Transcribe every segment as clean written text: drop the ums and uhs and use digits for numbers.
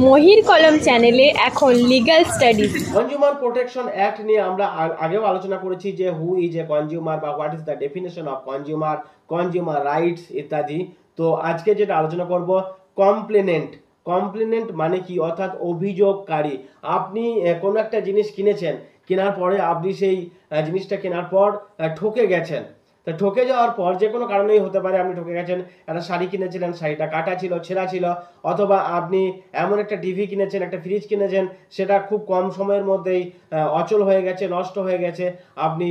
মহির কলম চ্যানেলে এখন legal studies. Consumer protection act নিয়ে আমরা আগেও আলোচনা করেছি যে হু ইজ এ কনজিউমার বা what is the definition of consumer, consumer rights ইত্যাদি। তো আজকে যেটা আলোচনা করব কমপ্লেনেন্ট। কমপ্লেনেন্ট মানে কি, অর্থাৎ অভিযোগকারী। আপনি কোনো একটা জিনিস কিনেছেন, কেনার পরে আপনি সেই জিনিসটা কেনার পর ঠকে গেছেন। তা ঠকে যাওয়ার পর যে কোনো কারণেই হতে পারে আপনি ঠকে গেছেন। একটা শাড়ি কিনেছিলেন, শাড়িটা কাটা ছিল, ছেঁড়া ছিল, অথবা আপনি এমন একটা টিভি কিনেছেন, একটা ফ্রিজ কিনেছেন, সেটা খুব কম সময়ের মধ্যেই অচল হয়ে গেছে, নষ্ট হয়ে গেছে। আপনি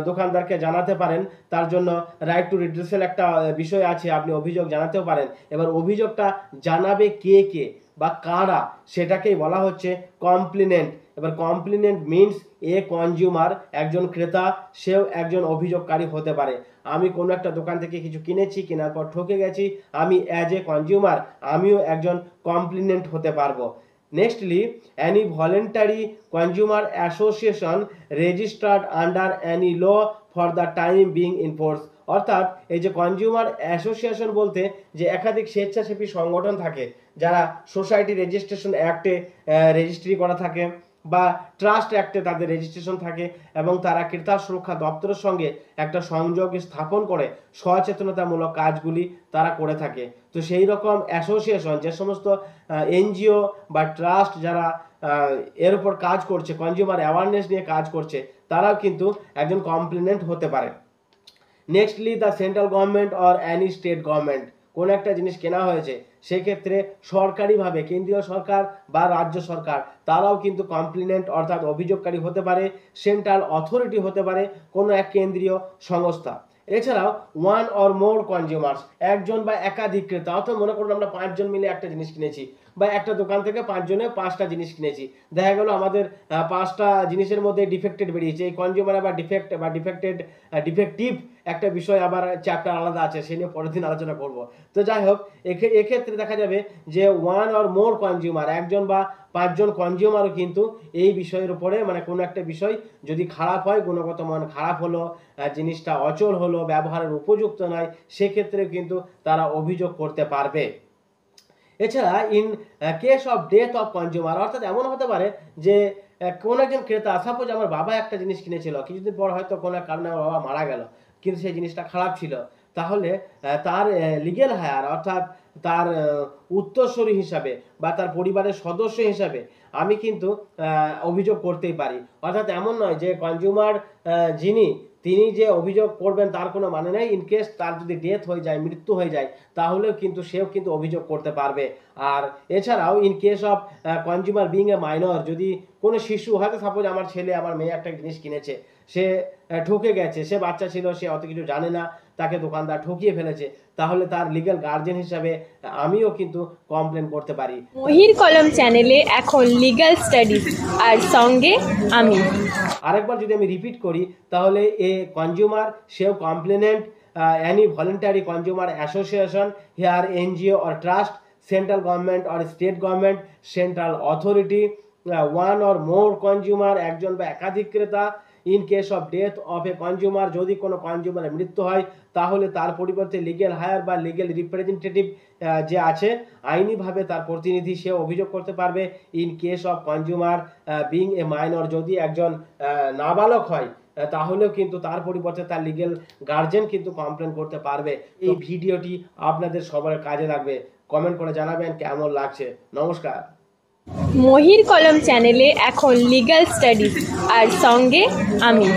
দোকানদারকে জানাতে পারেন, তার জন্য রাইট টু রিড্রেসাল একটা বিষয় আছে, আপনি অভিযোগ জানাতেও পারেন। এবার অভিযোগটা জানাবে কে কে বা কারা, সেটাকেই বলা হচ্ছে কমপ্লেনেন্ট। এবার কমপ্লেনেন্ট মিনস এ কনজিউমার, একজন ক্রেতা, সেও একজন অভিযোগকারী হতে পারে। আমি কোনো একটা দোকান থেকে কিছু কিনেছি, কেনার পর ঠকে গেছি, আমি অ্যাজ এ কনজিউমার আমিও একজন কমপ্লেনেন্ট হতে পারবো। Nextly, any voluntary consumer association registered under any law for the time being in force. অর্থাৎ এই যে কনজিউমার অ্যাসোসিয়েশন বলতে যে একাধিক স্বেচ্ছাসেবী সংগঠন থাকে, যারা সোসাইটি রেজিস্ট্রেশন অ্যাক্টে রেজিস্ট্রি করা থাকে বা ট্রাস্ট অ্যাক্টে তাদের রেজিস্ট্রেশন থাকে, এবং তারা ক্রেতা সুরক্ষা দপ্তরের সঙ্গে একটা সংযোগ স্থাপন করে সচেতনতামূলক কাজগুলি তারা করে থাকে। তো সেই রকম অ্যাসোসিয়েশন, যে সমস্ত এনজিও বা ট্রাস্ট যারা এর উপর কাজ করছে, কনজিউমার অ্যাওয়ারনেস নিয়ে কাজ করছে, তারাও কিন্তু একজন কমপ্লেনেন্ট হতে পারে। Nextly, the central government or any state government. কোনো একটা জিনিস কেনা হয়েছে, সেক্ষেত্রে সরকারিভাবে কেন্দ্রীয় সরকার বা রাজ্য সরকার, তারাও কিন্তু কমপ্লেনেন্ট অর্থাৎ অভিযোগকারী হতে পারে। সেন্ট্রাল অথরিটি হতে পারে কোনো এক কেন্দ্রীয় সংস্থা। এছাড়াও ওয়ান অর মোর কনজিউমার্স, একজন বা একাধিক ক্রেতা। অর্থাৎ মনে করুন আমরা 5 জন মিলে একটা জিনিস কিনেছি, বা একটা দোকান থেকে 5 জনে 5টা জিনিস কিনেছি। দেখা গেল আমাদের 5টা জিনিসের মধ্যে ডিফেক্টেড বেরিয়েছে। এই কনজিউমার আবার ডিফেক্ট বা ডিফেক্টিভ একটা বিষয় আবার চ্যাপ্টার আলাদা আছে, সে নিয়ে পরের দিন আলোচনা করব। তো যাই হোক, এক্ষেত্রে দেখা যাবে যে ওয়ান অর মোর কনজিউমার, একজন বা 5 জন কনজিউমারও কিন্তু এই বিষয়ের উপরে, মানে কোনো একটা বিষয় যদি খারাপ হয়, গুণগত মান খারাপ হলো, জিনিসটা অচল হলো, ব্যবহারের উপযুক্ত নয়, সেক্ষেত্রে কিন্তু তারা অভিযোগ করতে পারবে। এছাড়া in case of death of consumer, অর্থাৎ এমন হতে পারে যে কোন একজন ক্রেতা, সাপোজ আমার বাবা একটা জিনিস কিনেছিল, কিছুদিন পর হয়তো কোনো এক কারণে আমার বাবা মারা গেল, কিন্তু সেই জিনিসটা খারাপ ছিল, তাহলে তার লিগ্যাল হায়ার, অর্থাৎ তার উত্তরসূরি হিসাবে বা তার পরিবারের সদস্য হিসাবে আমি কিন্তু অভিযোগ করতেই পারি। অর্থাৎ এমন নয় যে কনজিউমার তিনি যে অভিযোগ করবেন তার কোনো মানে নেই। ইনকেস তার যদি ডেথ হয়ে যায়, মৃত্যু হয়ে যায়, তাহলেও কিন্তু সেও কিন্তু অভিযোগ করতে পারবে। আর এছাড়াও in case of consumer being a minor, যদি কোনো শিশু, হয়তো সাপোজ আমার ছেলে আমার মেয়ে একটা জিনিস কিনেছে, সে ঠকে গেছে, সে বাচ্চা ছিল, সে অত কিছু জানে না, তাকে দোকানদার ঠকিয়ে ফেলেছে, তাহলে তার লিগ্যাল গার্জিয়ান হিসাবে আমিও কিন্তু কমপ্লেন করতে পারি। মহির কলম চ্যানেলে এখন লিগ্যাল স্টাডিজ, আর সঙ্গে আমি। আরেকবার যদি আমি রিপিট করি, তাহলে এ কনজিউমার, সেও complainant, any voluntary consumer association, here NGO or trust, central government or state government, central authority, one or more consumer, একজন বা একাধিক ক্রেতা। In case of death of A consumer, যদি কোনো কনজিউমারের মৃত্যু হয়, তাহলে তার পরিবর্তে লিগ্যাল হায়ার বা লিগ্যাল রিপ্রেজেন্টেটিভ যে আছে, আইনিভাবে তার প্রতিনিধি, সে অভিযোগ করতে পারবে। In case of consumer being a minor, যদি একজন নাবালক হয়, তাহলেও কিন্তু তার পরিবর্তে তার লিগ্যাল গার্জিয়ান কিন্তু কমপ্লেন করতে পারবে। এই ভিডিওটি আপনাদের সবার কাজে লাগবে। কমেন্ট করে জানাবেন কেমন লাগছে। নমস্কার। মহির কলম চ্যানেলে এখন লিগ্যাল স্টাডিজ, আর সঙ্গে আমি।